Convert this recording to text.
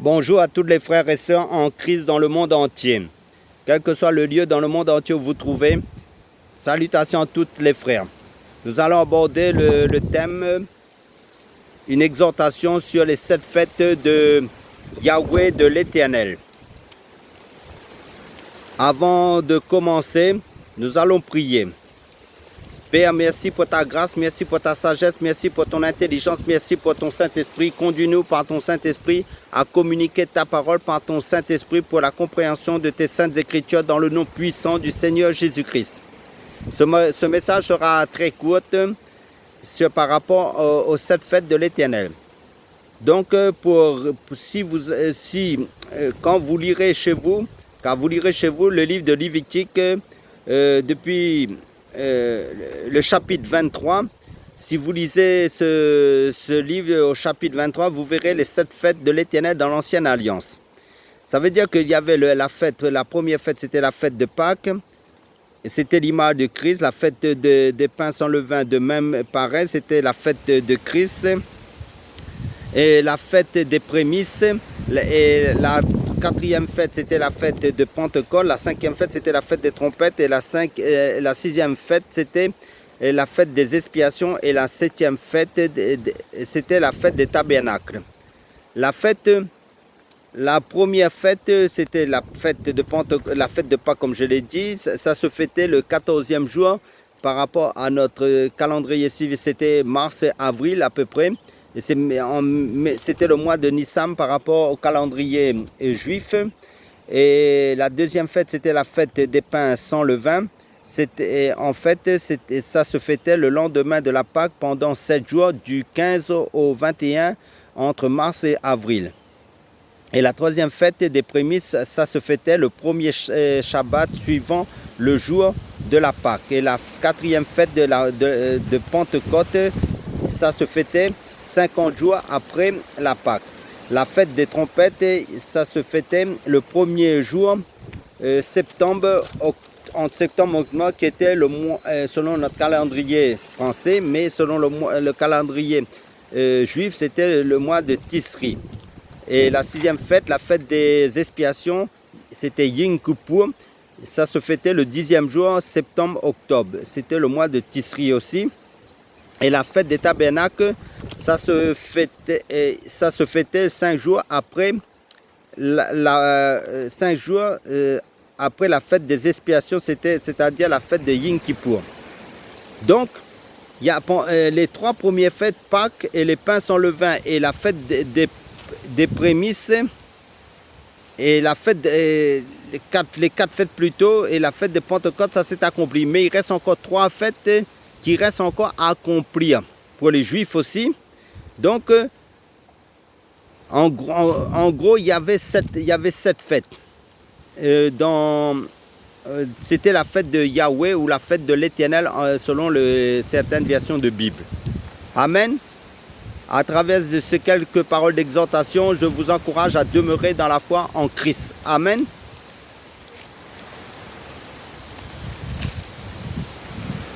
Bonjour à tous les frères et sœurs en Christ dans le monde entier. Quel que soit le lieu dans le monde entier où vous vous trouvez, salutations à tous les frères. Nous allons aborder le thème, une exhortation sur les 7 fêtes de Yahweh de l'Éternel. Avant de commencer, nous allons prier. Père, merci pour ta grâce, merci pour ta sagesse, merci pour ton intelligence, merci pour ton Saint-Esprit. Conduis-nous par ton Saint-Esprit à communiquer ta parole par ton Saint-Esprit pour la compréhension de tes saintes écritures dans le nom puissant du Seigneur Jésus-Christ. Ce message sera très court par rapport aux 7 fêtes de l'Éternel. Donc, quand vous lirez chez vous, le livre de Lévitique depuis le chapitre 23, si vous lisez ce livre au chapitre 23, vous verrez les 7 fêtes de l'Éternel dans l'Ancienne Alliance. Ça veut dire qu'il y avait la première fête, c'était la fête de Pâques, c'était l'image de Christ. La fête des pains sans levain, de même pareil, c'était la fête de Christ. Et la fête des prémices, et la 4e fête, c'était la fête de Pentecôte. La 5e fête, c'était la fête des trompettes. Et la 6e fête, c'était la fête des expiations. Et la 7e fête, c'était la fête des tabernacles. La première fête, c'était la fête de Pentecôte, la fête de Pâques, comme je l'ai dit. Ça se fêtait le 14e jour par rapport à notre calendrier civil. C'était mars-avril à peu près. C'était le mois de Nissan par rapport au calendrier juif. Et la 2e fête, c'était la fête des pains sans levain. Ça se fêtait le lendemain de la Pâque pendant 7 jours, du 15 au 21, entre mars et avril. Et la 3e fête des prémices, ça se fêtait le premier Shabbat suivant le jour de la Pâque. Et la 4e fête de Pentecôte, ça se fêtait 50 jours après la Pâque. La fête des trompettes, ça se fêtait le premier jour entre septembre octobre, qui était le mois, selon notre calendrier français, mais selon le calendrier juif, c'était le mois de Tisri. Et la 6e fête, la fête des expiations, c'était Yom Kippour. Ça se fêtait le 10e jour, septembre-octobre. C'était le mois de Tisri aussi. Et la fête des tabernacles, ça se fêtait 5 jours après 5 jours après la fête des expiations, c'est-à-dire la fête de Yom Kippour. Donc, il y a les 3 premières fêtes, Pâques et les pains sans levain, et la fête des prémices, et la fête les 4 fêtes plus tôt, et la fête de Pentecôte, ça s'est accompli. Mais il reste encore 3 fêtes qui restent encore à accomplir pour les Juifs aussi. Donc, en gros, il y avait 7 fêtes. C'était la fête de Yahweh ou la fête de l'Éternel selon certaines versions de Bible. Amen. À travers de ces quelques paroles d'exhortation, je vous encourage à demeurer dans la foi en Christ. Amen.